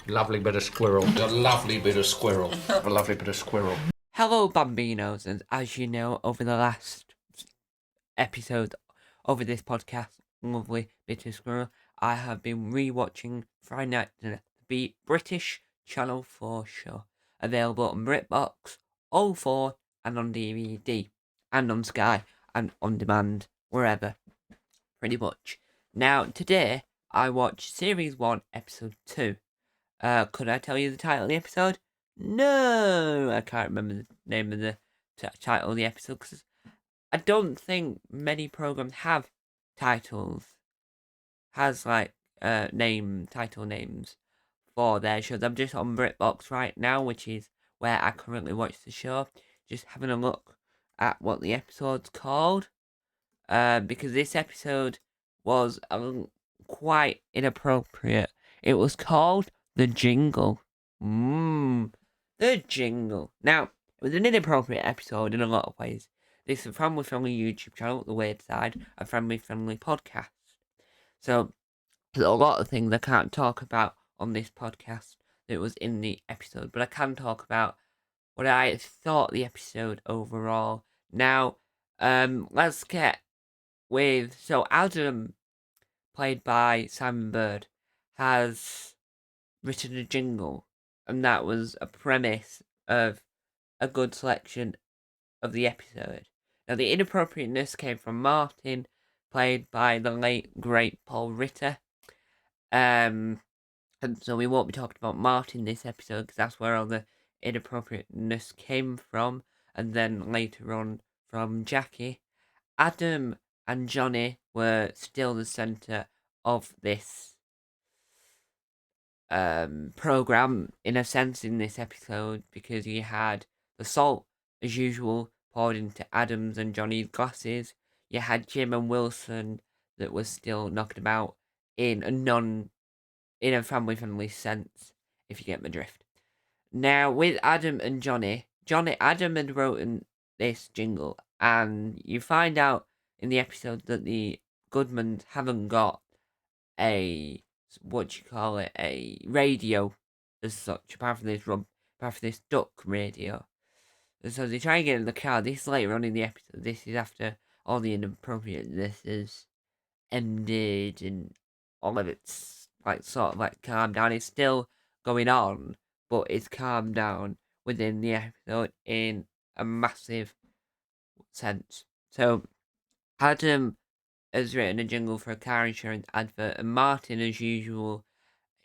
Lovely bit of squirrel. A lovely bit of squirrel. A lovely bit of squirrel. Hello, Bambinos, and as you know, over the last episode over this podcast, Lovely Bit of Squirrel, I have been rewatching Friday Night Dinner, the British Channel 4 show, available on BritBox, All 4, and on DVD, and on Sky, and on demand, wherever, pretty much. Now, today, I watched Series 1, Episode 2. Could I tell you the title of the episode? No, I can't remember the name of the title of the episode because I don't think many programs have titles, has like title names for their shows. I'm just on BritBox right now, which is where I currently watch the show. Just having a look at what the episode's called, because this episode was quite inappropriate. It was called The Jingle. The Jingle. Now, it was an inappropriate episode in a lot of ways. This is a family-friendly YouTube channel, The Weird Side, a family-friendly podcast. So, there's a lot of things I can't talk about on this podcast that was in the episode, but I can talk about what I thought the episode overall. Now, let's get with... So, Adam, played by Simon Bird, has written a jingle, and that was a premise of a good selection of the episode. Now, the inappropriateness came from Martin, played by the late, great Paul Ritter. And so we won't be talking about Martin this episode, because that's where all the inappropriateness came from, and then later on from Jackie. Adam and Johnny were still the centre of this program in a sense in this episode, because you had the salt as usual poured into Adam's and Johnny's glasses. You had Jim and Wilson that was still knocking about in a family friendly sense, if you get my drift. Now with Adam and Adam had written this jingle, and you find out in the episode that the Goodmans haven't got a a radio as such, apart from this duck radio. And so they try and get in the car. This is later on in the episode. This is after all the inappropriateness is ended and all of it's like sort of like calmed down. It's still going on, but it's calmed down within the episode in a massive sense. So Adam has written a jingle for a car insurance advert, and Martin, as usual,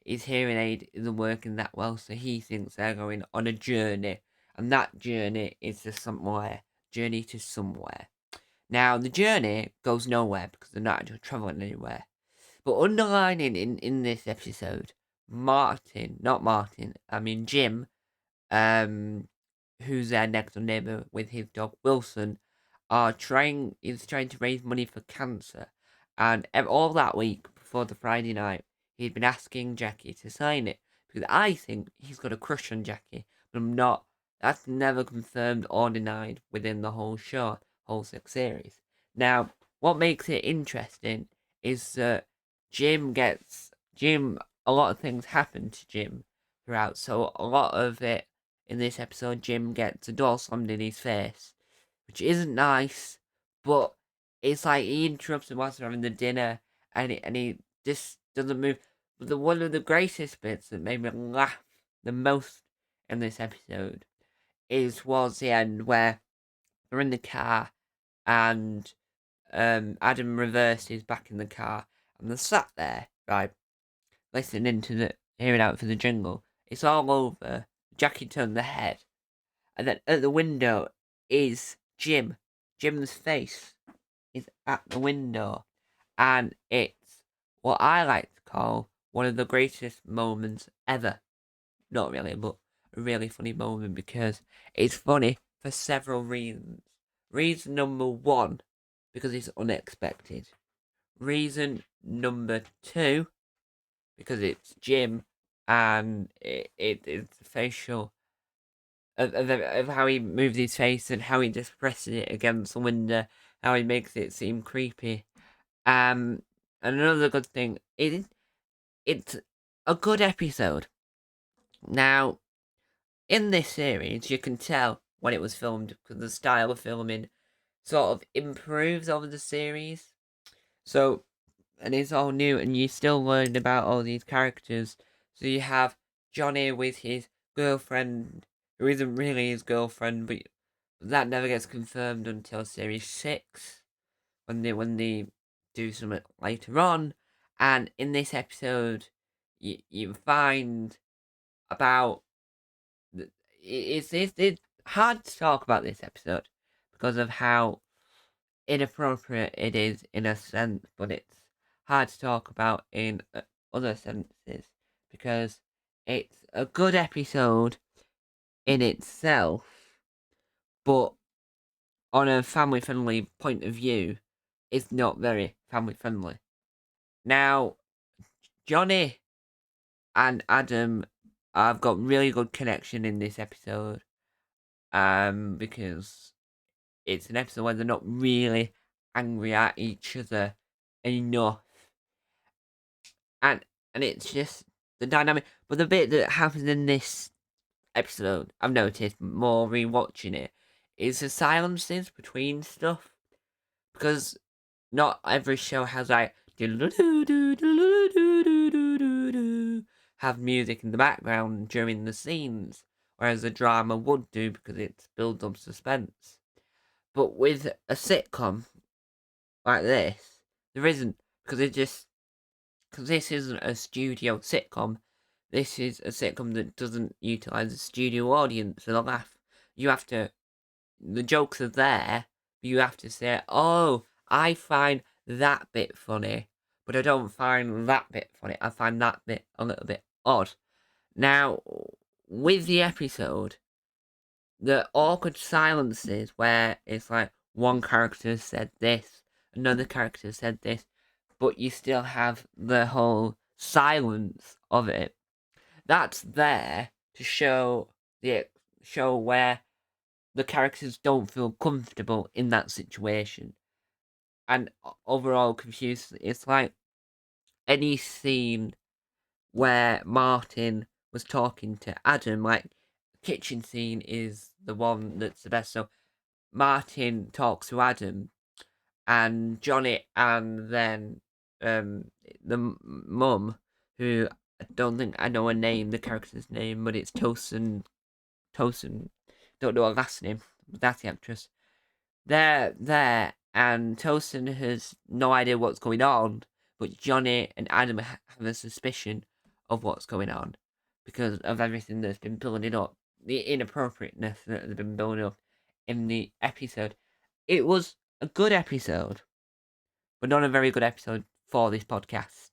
his hearing aid isn't working that well, so he thinks they're going on a journey, and that journey is to somewhere. Journey to somewhere. Now, the journey goes nowhere because they're not actually traveling anywhere. But underlining in this episode, Jim, who's their next door neighbour with his dog Wilson, is trying to raise money for cancer. And all that week before the Friday night, he'd been asking Jackie to sign it, because I think he's got a crush on Jackie, but I'm not. That's never confirmed or denied within the whole show, whole 6 series. Now, what makes it interesting is that a lot of things happen to Jim throughout, so a lot of it in this episode, Jim gets a door slammed in his face, which isn't nice, but it's like he interrupts him whilst they're having the dinner, and he just doesn't move. But one of the greatest bits that made me laugh the most in this episode is towards the end, where they're in the car and Adam reverses back in the car, and they're sat there, right, listening to hearing out for the jingle. It's all over. Jackie turned the head, and then at the window is Jim. Jim's face is at the window, and it's what I like to call one of the greatest moments ever. Not really, but a really funny moment, because it's funny for several reasons. Reason number one, because it's unexpected. Reason number two, because it's Jim, and it's facial of how he moves his face and how he just presses it against the window, how he makes it seem creepy. And another good thing, it's a good episode. Now, in this series, you can tell when it was filmed because the style of filming sort of improves over the series. So, and it's all new, and you still learn about all these characters. So you have Johnny with his girlfriend, who isn't really his girlfriend, but that never gets confirmed until series 6, when they do something later on. And in this episode, you find about it's hard to talk about this episode because of how inappropriate it is in a sense, but it's hard to talk about in other senses because it's a good episode in itself, but on a family friendly point of view, it's not very family friendly. Now, Johnny and Adam have got really good connection in this episode, because it's an episode where they're not really angry at each other enough, and it's just the dynamic. But the bit that happens in this episode, I've noticed more rewatching it, is the silences between stuff, because not every show has like have music in the background during the scenes, whereas a drama would do because it builds up suspense. But with a sitcom like this, there isn't, because this isn't a studio sitcom. This is a sitcom that doesn't utilize a studio audience and a laugh. The jokes are there, but you have to say, oh, I find that bit funny, but I don't find that bit funny. I find that bit a little bit odd. Now, with the episode, the awkward silences where it's like one character said this, another character said this, but you still have the whole silence of it. That's there to show where the characters don't feel comfortable in that situation and overall confused. It's like any scene where Martin was talking to Adam, like kitchen scene is the one that's the best. So Martin talks to Adam and Johnny, and then the mum, who I don't think I know her name, the character's name, but it's Tosin. Tosin, don't know her last name, but that's the actress. They're there, and Tosin has no idea what's going on, but Johnny and Adam have a suspicion of what's going on because of everything that's been building up, the inappropriateness that has been building up in the episode. It was a good episode, but not a very good episode for this podcast.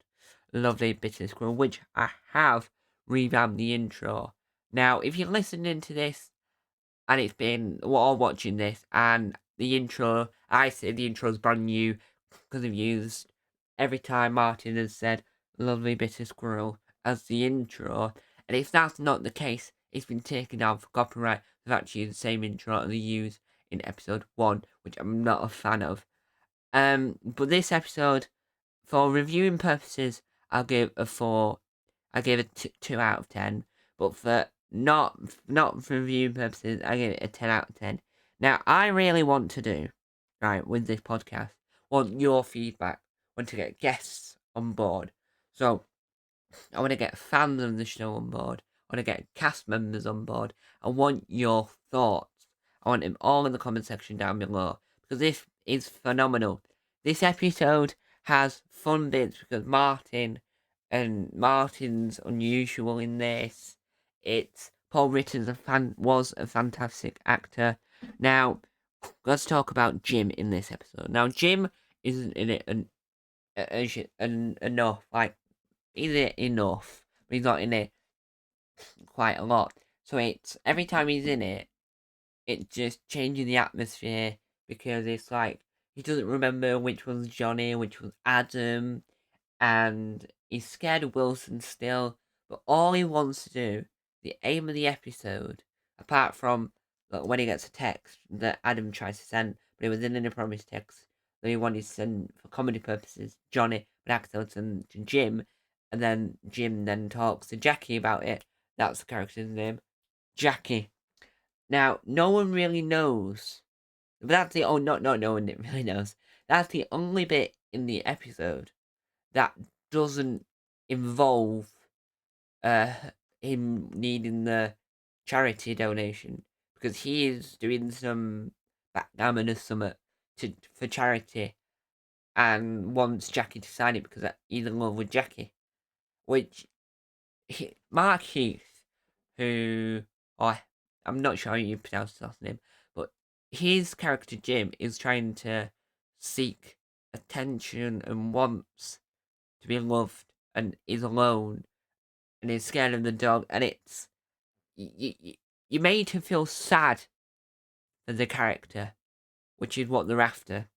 Lovely Bitter Squirrel, which I have revamped the intro. Now, if you're listening to this and it's been all watching this and the intro, I say the intro's brand new because I've used every time Martin has said Lovely Bitter Squirrel as the intro, and if that's not the case, it's been taken down for copyright. It's actually the same intro that they used in episode 1, which I'm not a fan of. But this episode, for reviewing purposes, I'll give a 4. I gave it 2 out of 10. But for not for reviewing purposes, I give it a 10 out of 10. Now, I really want to do, right, with this podcast, want your feedback, want to get guests on board. So, I want to get fans of the show on board. I want to get cast members on board. I want your thoughts. I want them all in the comment section down below, because this is phenomenal. This episode has fun bits because Martin's unusual in this. It's Paul Ritter's was a fantastic actor. Now, let's talk about Jim in this episode. Now, Jim isn't in it enough. Like, he's in it enough, but he's not in it quite a lot. So it's every time he's in it, it's just changing the atmosphere because it's like he doesn't remember which one's Johnny, which was Adam, and he's scared of Wilson still. But all he wants to do, the aim of the episode, apart from when he gets a text that Adam tries to send, but it was in a promise text that he wanted to send for comedy purposes, Johnny would accidentally send to Jim, and then Jim then talks to Jackie about it, That's the character's name. Jackie. Now, no one really knows. But that's the not no one really knows. That's the only bit in the episode that doesn't involve uh him needing the charity donation, because he is doing some backgammon or something for charity and wants Jackie to sign it because he's in love with Jackie. Which Mark Heath, who I'm not sure how you pronounce his last name, but his character Jim is trying to seek attention and wants to be loved and is alone and is scared of the dog, and it's you made him feel sad for the character, which is what they're after.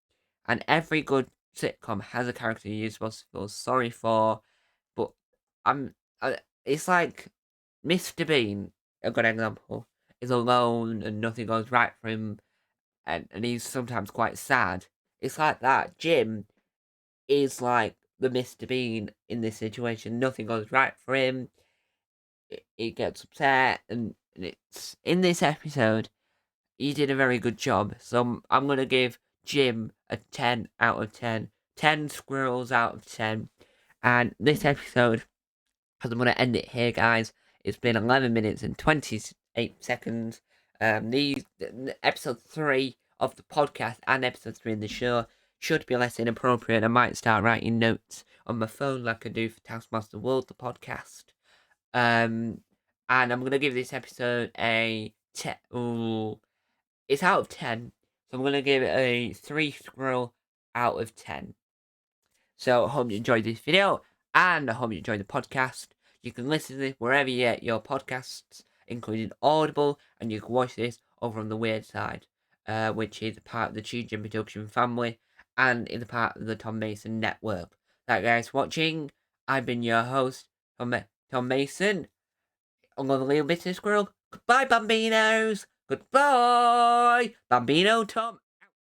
And every good sitcom has a character you're supposed to feel sorry for, but it's like Mr. Bean, a good example, is alone and nothing goes right for him, and he's sometimes quite sad. It's like that. Jim is like the Mr. Bean in this situation. Nothing goes right for him. He gets upset, and it's in this episode. He did a very good job. So I'm gonna give Jim a 10 out of 10. 10 squirrels out of 10. And this episode, because I'm gonna end it here, guys. It's been 11 minutes and 28 seconds. These episode 3 of the podcast and episode 3 in the show should be less inappropriate. I might start writing notes on my phone like I do for Taskmaster World, the podcast. And I'm gonna give this episode a 10. It's out of 10, so I'm gonna give it a 3 squirrel out of 10. So I hope you enjoyed this video, and I hope you enjoyed the podcast. You can listen to this wherever you get your podcasts, including Audible, and you can watch this over on the Weird Side, which is part of the Chujin production family, and is a part of the Tom Mason network. Thank you guys for watching. I've been your host, Tom Mason. Another little bit of squirrel. Goodbye, Bambinos. Goodbye, Bambino Tom.